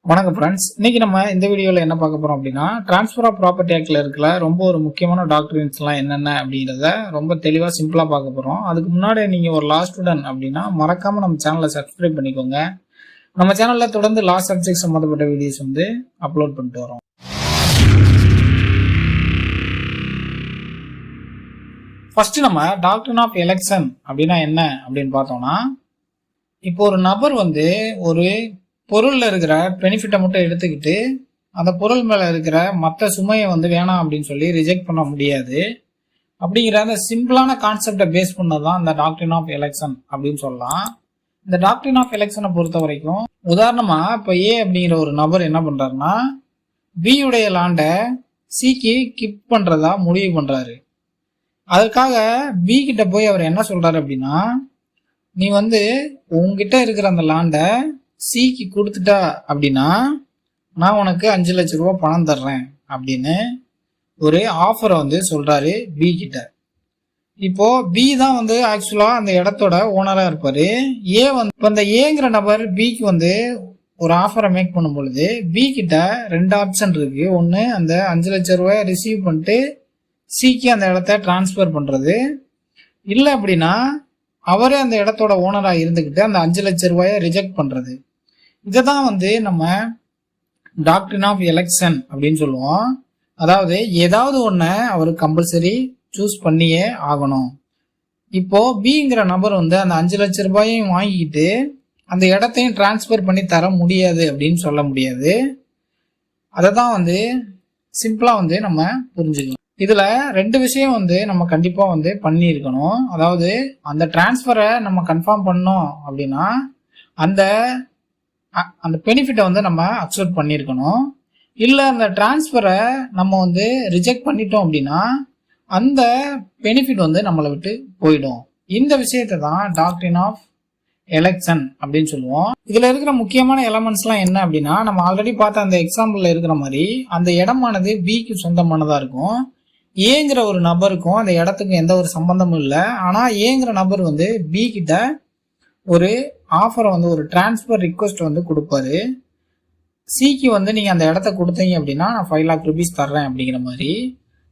வணக்கம் ஃப்ரெண்ட்ஸ். இன்னைக்கு நம்ம இந்த வீடியோவில் என்ன பார்க்க போறோம் அப்படின்னா, டிரான்ஸ்ஃபர் ஆஃப் ப்ராப்பர்ட்டி ஆக்ட்ல இருக்கிற ரொம்ப ஒரு முக்கியமான டாக்டரின்ஸ்லாம் என்னென்ன அப்படிங்கிறத ரொம்ப தெளிவாக சிம்பிளாக பார்க்க போகிறோம். அதுக்கு முன்னாடி நீங்கள் ஒரு லா ஸ்டூடெண்ட் அப்படின்னா மறக்காம நம்ம சேனலை சப்ஸ்கிரைப் பண்ணிக்கோங்க. நம்ம சேனலில் தொடர்ந்து லா சப்ஜெக்ட் சம்மந்தப்பட்ட வீடியோஸ் அப்லோட் பண்ணிட்டு வரோம். ஃபர்ஸ்ட் நம்ம டாக்டரின் ஆஃப் எலெக்ஷன் அப்படின்னா என்ன அப்படின்னு பார்த்தோம்னா, இப்போ ஒரு நபர் ஒரு பொருளில் இருக்கிற பெனிஃபிட்டை மட்டும் எடுத்துக்கிட்டு அந்த பொருள் மேலே இருக்கிற மற்ற சுமையை வேணாம் அப்படின்னு சொல்லி ரிஜெக்ட் பண்ண முடியாது. அப்படிங்கிற அந்த சிம்பிளான கான்செப்டை பேஸ் பண்ணதான் இந்த டாக்டரின் ஆஃப் எலெக்ஷன் அப்படின்னு சொல்லலாம். இந்த டாக்டரின் ஆஃப் எலெக்ஷனை பொறுத்த வரைக்கும் உதாரணமா இப்போ ஏ அப்படிங்கிற ஒரு நபர் என்ன பண்றாருன்னா, பி உடைய லேண்டை சிக்கு கிப் பண்றதா முடிவு பண்றாரு. அதற்காக பி கிட்ட போய் அவர் என்ன சொல்றாரு அப்படின்னா, நீ உங்ககிட்ட இருக்கிற அந்த லேண்டை சிக்கு கொடுத்துட்டா அப்படின்னா நான் உனக்கு 5 லட்சம் ரூபாய் பணம் தர்றேன் அப்படின்னு ஒரு ஆஃபரை சொல்றாரு பி கிட்ட. இப்போ பி தான் ஆக்சுவலா அந்த இடத்தோட ஓனரா இருப்பாரு. ஏ இப்போ அந்த ஏங்கிற நபர் பிக்கு ஒரு ஆஃபரை மேக் பண்ணும் பொழுது பி கிட்ட 2 ஆப்ஷன் இருக்கு. ஒன்று அந்த 5 லட்சம் ரூபாய் ரிசீவ் பண்ணிட்டு சிக்கு அந்த இடத்த டிரான்ஸ்ஃபர் பண்றது, இல்லை அப்படின்னா அவரே அந்த இடத்தோட ஓனராக இருந்துக்கிட்டு அந்த 5 லட்சம் ரூபாயை ரிஜெக்ட் பண்றது. இதை தான் நம்ம டாக்டரின் ஆஃப் எலெக்ஷன் அப்படின்னு சொல்லுவோம். அதாவது ஏதாவது ஒன்று அவர் கம்பல்சரி சூஸ் பண்ணியே ஆகணும். இப்போ பிங்கிற நபர் அந்த 5 லட்சம் ரூபாயையும் வாங்கிக்கிட்டு அந்த இடத்தையும் டிரான்ஸ்ஃபர் பண்ணி தர முடியாது அப்படின்னு சொல்ல முடியாது. அதை தான் சிம்பிளா நம்ம புரிஞ்சுக்கலாம். இதுல 2 விஷயம் நம்ம கண்டிப்பா பண்ணியிருக்கணும். அதாவது அந்த டிரான்ஸ்ஃபரை நம்ம கன்ஃபார்ம் பண்ணோம் அப்படின்னா அந்த பெனிஃபிட்டை நம்ம அக்செப்ட் பண்ணியிருக்கணும். இல்லை அந்த டிரான்ஸ்ஃபரை நம்ம ரிஜெக்ட் பண்ணிட்டோம் அப்படின்னா அந்த பெனிஃபிட் நம்மளை விட்டு போயிடும். இந்த விஷயத்தை தான் டாக்டரின் ஆஃப் எலெக்ஷன் அப்படின்னு சொல்லுவோம். இதுல இருக்கிற முக்கியமான எலமெண்ட்ஸ்லாம் என்ன அப்படின்னா, நம்ம ஆல்ரெடி பார்த்த அந்த எக்ஸாம்பிள்ல இருக்கிற மாதிரி அந்த இடமானது பிக்கு சொந்தமானதா இருக்கும். ஏங்கிற ஒரு நபருக்கும் அந்த இடத்துக்கும் எந்த ஒரு சம்பந்தமும் இல்லை. ஆனா ஏங்கிற நபர் பி கிட்ட ஒரு ஆஃபரை ஒரு டிரான்ஸ்ஃபர் ரிக்வஸ்ட் கொடுப்பாரு. சிக்கு நீங்க அந்த இடத்த கொடுத்தீங்க அப்படின்னா நான் 5 லாக் ருபீஸ் தர்றேன் அப்படிங்கிற மாதிரி.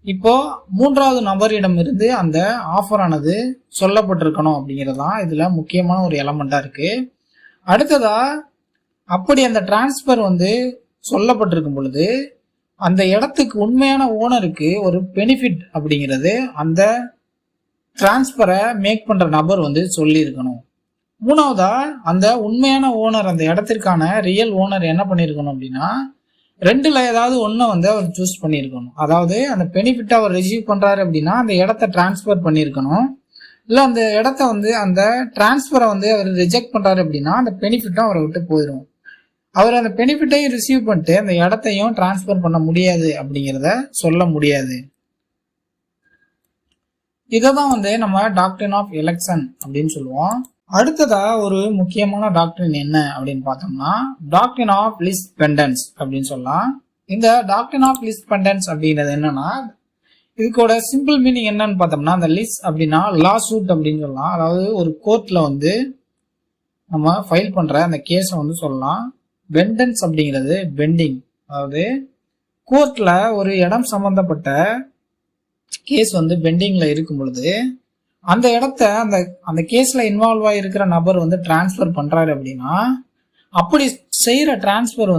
இப்போ 3வது நபரிடம் இருந்து அந்த ஆஃபரானது சொல்லப்பட்டிருக்கணும் அப்படிங்கிறதான் இதுல முக்கியமான ஒரு எலமெண்டா இருக்கு. அடுத்ததா அப்படி அந்த டிரான்ஸ்ஃபர் சொல்லப்பட்டிருக்கும் பொழுது அந்த இடத்துக்கு உண்மையான ஓனருக்கு ஒரு பெனிஃபிட் அப்படிங்கிறது அந்த டிரான்ஸ்ஃபரை மேக் பண்ற நபர் சொல்லி இருக்கணும். 3வதா அந்த உண்மையான ஓனர், அந்த இடத்திற்கான ரியல் ஓனர் என்ன பண்ணிருக்கணும் அப்படின்னா 2ல ஏதாவது ஒன்று அவர் சூஸ் பண்ணியிருக்கணும். அதாவது அந்த பெனிஃபிட்டை அவர் ரிசீவ் பண்றாரு அப்படின்னா அந்த இடத்த டிரான்ஸ்ஃபர் பண்ணியிருக்கணும். இல்லை அந்த இடத்த அந்த டிரான்ஸ்ஃபரை அவர் ரிஜெக்ட் பண்றாரு அப்படின்னா அந்த பெனிஃபிட்டும் அவரை விட்டு போயிடும். அவர் அந்த பெனிஃபிட்டையும் ரிசீவ் பண்ணிட்டு அந்த இடத்தையும் டிரான்ஸ்ஃபர் பண்ண முடியாது அப்படிங்கிறத சொல்ல முடியாது. இதை தான் நம்ம டாக்டரின் ஆஃப் எலெக்ஷன் அப்படின்னு சொல்லுவோம். அடுத்ததா ஒரு முக்கியமான டாக்டரின் என்ன அப்படின்னு பார்த்தோம்னா டாக்டரின் ஆஃப் லிஸ் பெண்டன்ஸ் அப்படின்னு சொல்லலாம். இந்த டாக்டரின் ஆஃப் லிஸ் பெண்டன்ஸ் அப்படிங்கிறது என்னன்னா, இதுக்கோட சிம்பிள் மீனிங் என்னன்னு பார்த்தோம்னா, அந்த லிஸ் அப்படின்னா லா சூட் அப்படின்னு சொல்லலாம். அதாவது ஒரு கோர்ட்ல நம்ம ஃபைல் பண்ற அந்த கேஸை சொல்லலாம். பெண்டன்ஸ் அப்படிங்கிறது பெண்டிங். அதாவது கோர்ட்ல ஒரு இடம் சம்பந்தப்பட்ட கேஸ் பெண்டிங்ல இருக்கும் பொழுது அந்த இடத்த அந்த கேஸ்ல இன்வால்வ் ஆகிருக்கிற நபர் டிரான்ஸ்ஃபர் பண்றாரு அப்படின்னா அப்படி செய்யற டிரான்ஸ்ஃபர்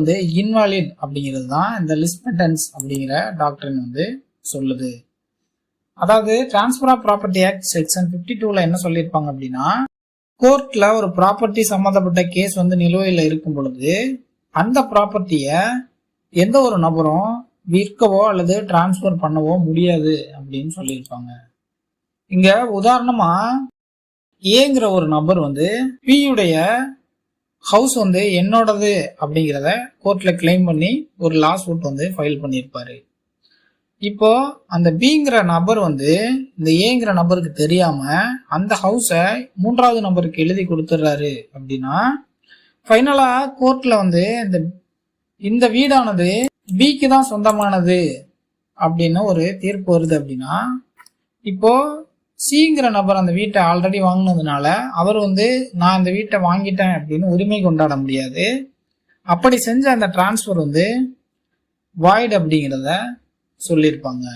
இன்வாலிட் அப்படிங்கிறது தான் இந்த லிஸ் பெண்டன்ஸ் அப்படிங்கிற டாக்டரின் சொல்லுது. அதாவது transfer of property act section 52ல என்ன சொல்லியிருப்பாங்க அப்படின்னா, கோர்ட்ல ஒரு ப்ராப்பர்ட்டி சம்பந்தப்பட்ட கேஸ் நிலுவையில் இருக்கும் பொழுது அந்த ப்ராப்பர்ட்டிய எந்த ஒரு நபரும் விற்கவோ அல்லது டிரான்ஸ்ஃபர் பண்ணவோ முடியாது அப்படின்னு சொல்லியிருப்பாங்க. இங்க உதாரணமா ஏங்கிற ஒரு நபர் பியுடைய ஹவுஸ் என்னோடது அப்படிங்கிறத கோர்ட்ல கிளைம் பண்ணி ஒரு லா சூட் ஃபைல் பண்ணியிருப்பாரு. இப்போ அந்த பிங்கிற நபர் இந்த ஏங்கிற நபருக்கு தெரியாம அந்த ஹவுஸை 3வது நபருக்கு எழுதி கொடுத்துடுறாரு அப்படின்னா ஃபைனலா கோர்ட்ல இந்த வீடானது பிக்கு தான் சொந்தமானது அப்படின்னு ஒரு தீர்ப்பு வருது அப்படின்னா, இப்போ சிங்கிற நபர் அந்த வீட்டை ஆல்ரெடி வாங்கினதுனால அவர் நான் இந்த வீட்டை வாங்கிட்டேன் அப்படின்னு உரிமை கொண்டாட முடியாது. அப்படி செஞ்ச அந்த டிரான்ஸ்ஃபர் வந்து வாய்ட் அப்படிங்கிறத சொல்லியிருப்பாங்க.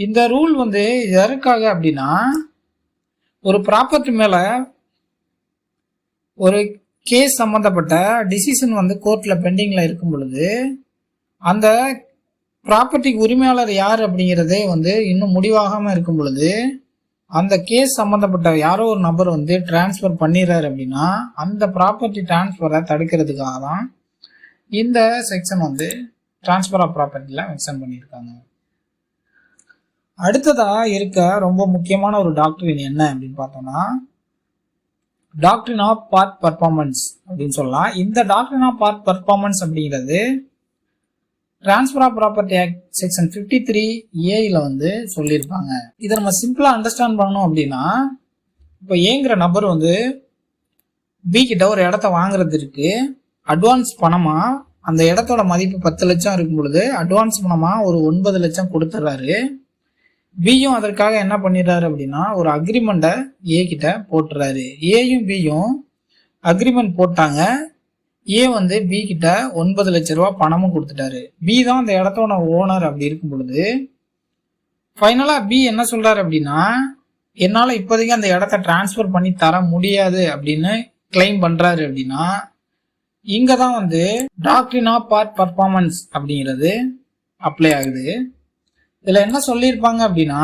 இந்த ரூல் வந்து எதற்காக அப்படின்னா, ஒரு ப்ராப்பர்ட்டி மேல ஒரு கேஸ் சம்பந்தப்பட்ட டிசிஷன் வந்து கோர்ட்ல பெண்டிங்ல இருக்கும் பொழுது அந்த ப்ராப்பர்ட்டிக்கு உரிமையாளர் யார் அப்படிங்கிறதே வந்து இன்னும் முடிவாகாம இருக்கும் பொழுது அந்த கேஸ் சம்பந்தப்பட்ட யாரோ ஒரு நபர் வந்து டிரான்ஸ்ஃபர் பண்ணிடுறாரு அப்படின்னா அந்த ப்ராப்பர்ட்டி டிரான்ஸ்ஃபரை தடுக்கிறதுக்காக தான் இந்த செக்ஷன் வந்து டிரான்ஸ்ஃபர் ஆஃப் ப்ராப்பர்ட்டில மென்ஷன் பண்ணியிருக்காங்க. அடுத்ததா இருக்க ரொம்ப முக்கியமான ஒரு டாக்டரின் என்ன அப்படின்னு பார்த்தோம்னா டாக்டரின் ஆஃப் பார்ட் பர்ஃபார்மன்ஸ் அப்படின்னு சொல்லலாம். இந்த டாக்டரின் ஆஃப் பார்ட் பர்ஃபார்மன்ஸ் அப்படிங்கிறது transfer of property act section 53A வந்து சொல்லியிருப்பாங்க. இதை நம்ம சிம்பிளா அண்டர்ஸ்டாண்ட் பண்ணணும் அப்படின்னா, இப்போ ஏங்கிற நபர் வந்து பி கிட்ட ஒரு இடத்த வாங்குறதுக்கு அட்வான்ஸ் பணமா அந்த இடத்தோட மதிப்பு 10 லட்சம் இருக்கும் பொழுது அட்வான்ஸ் பணமா ஒரு 9 லட்சம் கொடுத்துட்றாரு. பியும் அதற்காக என்ன பண்ணிடுறாரு அப்படின்னா ஒரு அக்ரிமெண்ட்டை ஏ கிட்ட போட்டுறாரு. ஏயும் பியும் அக்ரிமெண்ட் போட்டாங்க. ஏ வந்து பி கிட்ட 9 லட்சம் ரூபாய் பணமும் கொடுத்துட்டாரு. பி தான் அந்த இடத்தோட ஓனர். அப்படி இருக்கும் பொழுது ஃபைனலா பி என்ன சொல்றாரு அப்படின்னா, என்னால இப்போதைக்கு அந்த இடத்த டிரான்ஸ்ஃபர் பண்ணி தர முடியாது அப்படின்னு கிளைம் பண்றாரு. அப்படின்னா இங்கதான் வந்து டாக்டரின் ஆஃப் பார்ட் பர்ஃபார்மன்ஸ் அப்படிங்கிறது அப்ளை ஆகுது. இதுல என்ன சொல்லியிருப்பாங்க அப்படின்னா,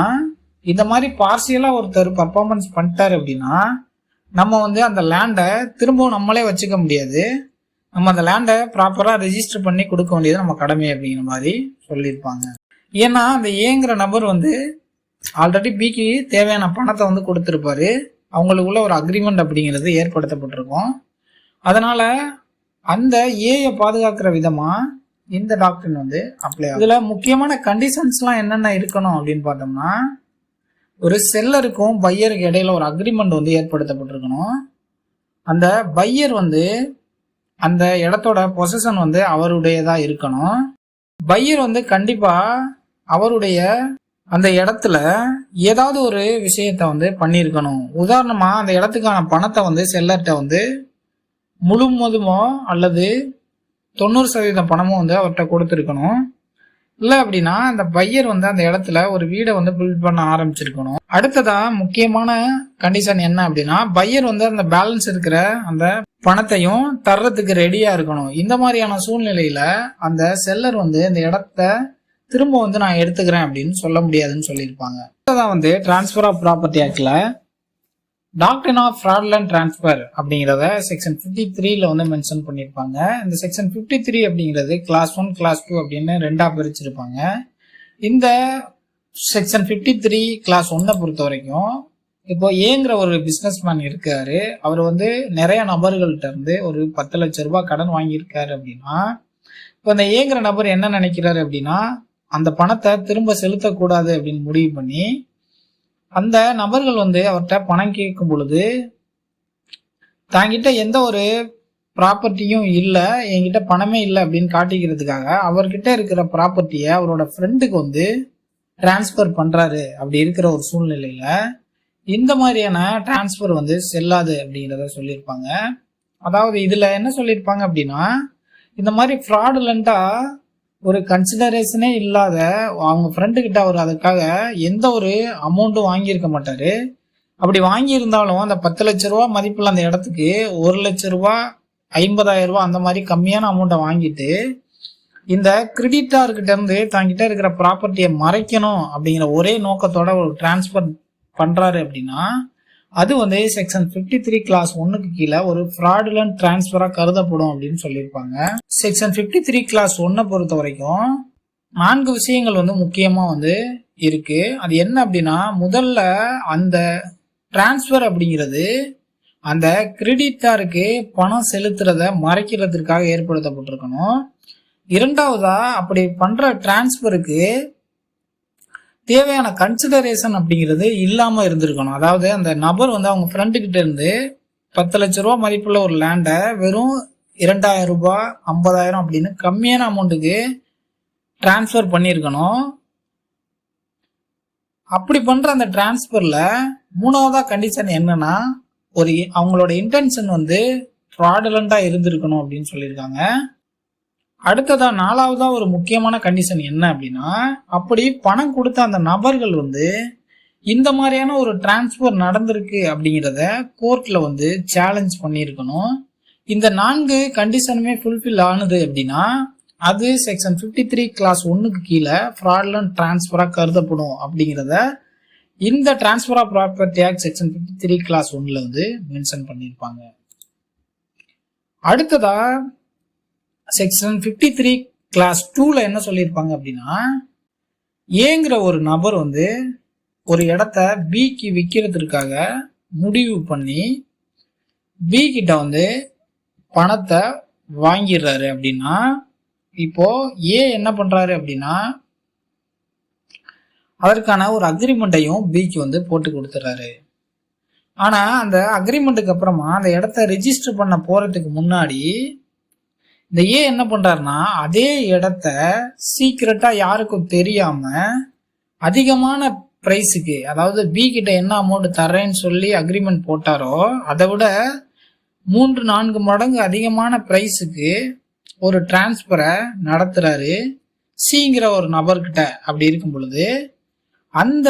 இந்த மாதிரி பார்சியலா ஒருத்தர் பர்ஃபார்மன்ஸ் பண்ணிட்டாரு அப்படின்னா நம்ம வந்து அந்த லேண்டை திரும்பவும் நம்மளே வச்சுக்க முடியாது. நம்ம அந்த லேண்டை ப்ராப்பரா ரெஜிஸ்டர் பண்ணி கொடுக்க வேண்டியது நம்ம கடமை அப்படிங்கிற மாதிரி சொல்லியிருப்பாங்க. ஏன்னா அந்த ஏங்கிற நபர் வந்து ஆல்ரெடி பிக்கு தேவையான பணத்தை வந்து கொடுத்துருப்பாரு. அவங்களுக்குள்ள ஒரு அக்ரிமெண்ட் அப்படிங்கிறது ஏற்படுத்தப்பட்டிருக்கும். அதனால அந்த ஏயை பாதுகாக்கிற விதமா இந்த டாக்டரின் வந்து அப்ளை ஆகும். இதுல முக்கியமான கண்டிஷன்ஸ்லாம் என்னென்ன இருக்கணும் அப்படின்னு பார்த்தோம்னா, ஒரு செல்லருக்கும் பையருக்கு இடையில ஒரு அக்ரிமெண்ட் வந்து ஏற்படுத்தப்பட்டிருக்கணும். அந்த பையர் வந்து அந்த இடத்தோட பொசிஷன் வந்து அவருடையதா இருக்கணும். பையர் வந்து கண்டிப்பா அவருடைய அந்த இடத்துல ஏதாவது ஒரு விஷயத்த வந்து பண்ணியிருக்கணும். உதாரணமா அந்த இடத்துக்கான பணத்தை வந்து செல்லர்கிட்ட வந்து முழுவதுமோ அல்லது 90% பணமும் வந்து அவர்கிட்ட கொடுத்துருக்கணும். இல்லை அப்படின்னா அந்த பையர் வந்து அந்த இடத்துல ஒரு வீடை வந்து பில்ட் பண்ண ஆரம்பிச்சிருக்கணும். அடுத்ததா முக்கியமான கண்டிஷன் என்ன அப்படின்னா, பையர் வந்து அந்த பேலன்ஸ் இருக்கிற அந்த பணத்தையும் தர்றதுக்கு ரெடியா இருக்கணும். இந்த மாதிரியான சூழ்நிலையில அந்த செல்லர் வந்து இந்த இடத்த திரும்ப வந்து நான் எடுத்துக்கிறேன் அப்படின்னு சொல்ல முடியாதுன்னு சொல்லியிருப்பாங்க. அடுத்ததான் வந்து டிரான்ஸ்ஃபர் ஆஃப் ப்ராப்பர்ட்டி ஆக்ட்ல டாக்டரின் ஆஃப் ஃப்ராடுலன்ட் டிரான்ஸ்ஃபர் அப்படிங்கிறத செக்ஷன் 53ல வந்து மென்ஷன் பண்ணியிருப்பாங்க. இந்த செக்ஷன் 53 அப்படிங்கிறது கிளாஸ் 1 கிளாஸ் 2 அப்படின்னு ரெண்டா பிரிச்சிருப்பாங்க. இந்த செக்ஷன் 53 கிளாஸ் 1 பொறுத்த வரைக்கும் இப்போ ஏங்கிற ஒரு பிசினஸ் மேன் இருக்காரு. அவர் வந்து நிறைய நபர்கள்ட்ட இருந்து ஒரு 10 லட்சம் ரூபாய் கடன் வாங்கியிருக்காரு அப்படின்னா, இப்போ அந்த ஏங்கிற நபர் என்ன நினைக்கிறாரு அப்படின்னா, அந்த பணத்தை திரும்ப செலுத்தக்கூடாது அப்படின்னு முடிவு பண்ணி அந்த நபர்கள் வந்து அவர்கிட்ட பணம் கேட்கும் பொழுது தாங்கிட்ட எந்த ஒரு ப்ராப்பர்ட்டியும் இல்லை, என்கிட்ட பணமே இல்லை அப்படின்னு காட்டிக்கிறதுக்காக அவர்கிட்ட இருக்கிற ப்ராப்பர்ட்டியை அவரோட ஃப்ரெண்டுக்கு வந்து டிரான்ஸ்ஃபர் பண்றாரு. அப்படி இருக்கிற ஒரு சூழ்நிலையில இந்த மாதிரியான டிரான்ஸ்ஃபர் வந்து செல்லாது அப்படிங்கிறத சொல்லியிருப்பாங்க. அதாவது இதுல என்ன சொல்லியிருப்பாங்க அப்படின்னா, இந்த மாதிரி ஃப்ராடுலண்டா ஒரு கன்சிடரேஷனே இல்லாத அவங்க ஃப்ரெண்டு கிட்ட அவர் அதுக்காக எந்த ஒரு அமௌண்ட்டும் வாங்கியிருக்க மாட்டாரு. அப்படி வாங்கியிருந்தாலும் அந்த 10 லட்ச ரூபா மதிப்புள்ள அந்த இடத்துக்கு 1 லட்ச ரூபா 50,000 ரூபா அந்த மாதிரி கம்மியான அமௌண்ட்டை வாங்கிட்டு இந்த கிரெடிட்டார்கிட்ட இருந்து தாங்கிட்ட இருக்கிற ப்ராப்பர்ட்டியை மறைக்கணும் அப்படிங்கிற ஒரே நோக்கத்தோட ஒரு டிரான்ஸ்ஃபர் பண்றாரு அப்படின்னா அது வந்து செக்ஷன் 53 கிளாஸ் 1க்கு கீழே ஒரு ஃப்ராடுலன்ட் டிரான்ஸ்ஃபரா கருதப்படும் அப்படின்னு சொல்லியிருப்பாங்க. செக்ஷன் 53 கிளாஸ் 1 பொறுத்த வரைக்கும் 4 விஷயங்கள் வந்து முக்கியமா வந்து இருக்கு. அது என்ன அப்படின்னா, முதல்ல அந்த டிரான்ஸ்ஃபர் அப்படிங்கிறது அந்த கிரெடிட்டாருக்கு பணம் செலுத்துறத மறைக்கிறதுக்காக ஏற்படுத்தப்பட்டிருக்கணும். இரண்டாவதா அப்படி பண்ற டிரான்ஸ்ஃபருக்கு தேவையான கன்சிடரேஷன் அப்படிங்கிறது இல்லாம இருந்திருக்கணும். அதாவது அந்த நபர் வந்து அவங்க ஃப்ரெண்டு கிட்ட இருந்து 10 லட்ச ரூபா மதிப்புள்ள ஒரு லேண்டை வெறும் 2,000 ரூபாய் 50,000 அப்படின்னு கம்மியான அமௌண்ட்டுக்கு டிரான்ஸ்ஃபர் பண்ணியிருக்கணும். அப்படி பண்ற அந்த டிரான்ஸ்ஃபர்ல மூணாவதா கண்டிஷன் என்னன்னா, ஒரு அவங்களோட இன்டென்ஷன் வந்து ஃப்ராடுலண்டா இருந்திருக்கணும் அப்படின்னு சொல்லியிருக்காங்க. அடுத்ததா 4வதா ஒரு முக்கியமான கண்டிஷன் என்ன அப்படின்னா, அப்படி பணம் கொடுத்த அந்த நபர்கள் வந்து இந்த மாதிரியான ஒரு டிரான்ஸ்ஃபர் நடந்திருக்கு அப்படிங்கிறத கோர்ட்ல வந்து சேலஞ்ச் பண்ணியிருக்கணும். இந்த 4 கண்டிஷனுமே ஃபுல்ஃபில் ஆனது அப்படின்னா அது செக்ஷன் 53 கிளாஸ் 1க்கு கீழே ஃப்ராட்லண்ட் டிரான்ஸ்ஃபரா கருதப்படும் அப்படிங்கிறத இந்த transfer of property act section 53 clause 1ல வந்து மென்ஷன் பண்ணியிருப்பாங்க. அடுத்ததா செக்ஷன் 53 கிளாஸ் 2ல என்ன சொல்லியிருப்பாங்க அப்படின்னா, ஏங்கிற ஒரு நபர் வந்து ஒரு இடத்த பிக்கு விற்கிறதுக்காக முடிவு பண்ணி பி கிட்ட வந்து பணத்தை வாங்கிடுறாரு அப்படின்னா, இப்போ ஏ என்ன பண்றாரு அப்படின்னா அதற்கான ஒரு அக்ரிமெண்ட்டையும் பிக்கு வந்து போட்டு கொடுத்துறாரு. ஆனா அந்த அக்ரிமெண்ட்டுக்கு அப்புறமா அந்த இடத்த ரெஜிஸ்டர் பண்ண போறதுக்கு முன்னாடி இந்த ஏ என்ன பண்றாருன்னா அதே இடத்த சீக்கிரட்டா யாருக்கும் தெரியாம அதிகமான பிரைஸுக்கு, அதாவது பி கிட்ட என்ன அமௌண்ட் தரேன்னு சொல்லி அக்ரிமெண்ட் போட்டாரோ அதை விட 3-4 மடங்கு அதிகமான பிரைஸுக்கு ஒரு டிரான்ஸ்பரை நடத்துறாரு சிங்கிற ஒரு நபர்கிட்ட. அப்படி இருக்கும் பொழுது அந்த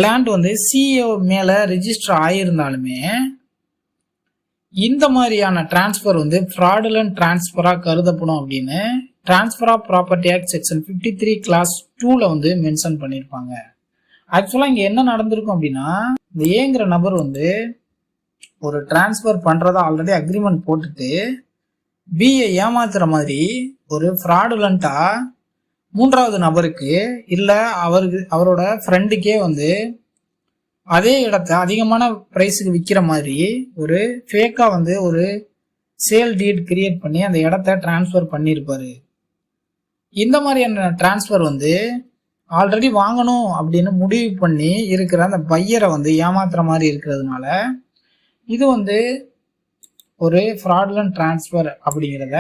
லேண்ட் வந்து சிஏ மேல ரெஜிஸ்டர் ஆயிருந்தாலுமே இந்த மாதிரியான டிரான்ஸ்பர் வந்து ஃப்ராடுலண்ட் டிரான்ஸ்பரா கருதப்படும் அப்படின்னு transfer of property act section 53 clause 2ல வந்து மென்ஷன் பண்ணியிருப்பாங்க. ஆக்சுவலா இங்க என்ன நடந்திருக்கும் அப்படின்னா, இந்த ஏங்கிற நபர் வந்து ஒரு டிரான்ஸ்பர் பண்றதா ஆல்ரெடி அக்ரிமெண்ட் போட்டுட்டு பிஏ ஏமாத்துற மாதிரி ஒரு ஃப்ராடுலண்டா 3வது நபருக்கு இல்ல அவரோட ஃப்ரெண்டுக்கே வந்து அதே இடத்த அதிகமான பிரைஸுக்கு விற்கிற மாதிரி ஒரு ஃபேக்கா வந்து ஒரு சேல் டீட் கிரியேட் பண்ணி அந்த இடத்த டிரான்ஸ்ஃபர் பண்ணியிருப்பாரு. இந்த மாதிரியான டிரான்ஸ்ஃபர் வந்து ஆல்ரெடி வாங்கணும் அப்படின்னு முடிவு பண்ணி இருக்கிற அந்த பையரை வந்து ஏமாத்துற மாதிரி இருக்கிறதுனால இது வந்து ஒரு ஃப்ராடுலண்ட் டிரான்ஸ்ஃபர் அப்படிங்கிறத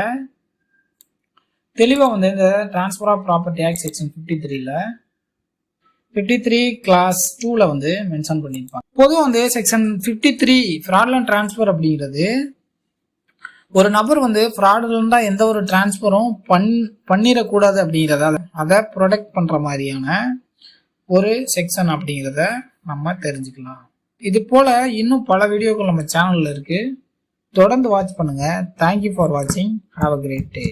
தெளிவா வந்து இந்த transfer of property act section 53 clause 2ல வந்து மென்ஷன் பண்ணியிருப்பாங்க. பொதுவாக வந்து செக்ஷன் 53 ஃப்ராடுலண்ட் டிரான்ஸ்ஃபர் அப்படிங்கிறது ஒரு நபர் வந்து ஃப்ராடுலண்டா எந்த ஒரு டிரான்ஸ்ஃபரும் பண்ணிடக்கூடாது அப்படிங்கிறத அதை ப்ரொடெக்ட் பண்ற மாதிரியான ஒரு செக்ஷன் அப்படிங்கிறத நம்ம தெரிஞ்சுக்கலாம். இது போல இன்னும் பல வீடியோக்கள் நம்ம சேனல்ல இருக்கு. தொடர்ந்து வாட்ச் பண்ணுங்க. தேங்க்யூ ஃபார் வாட்சிங். Have a great day.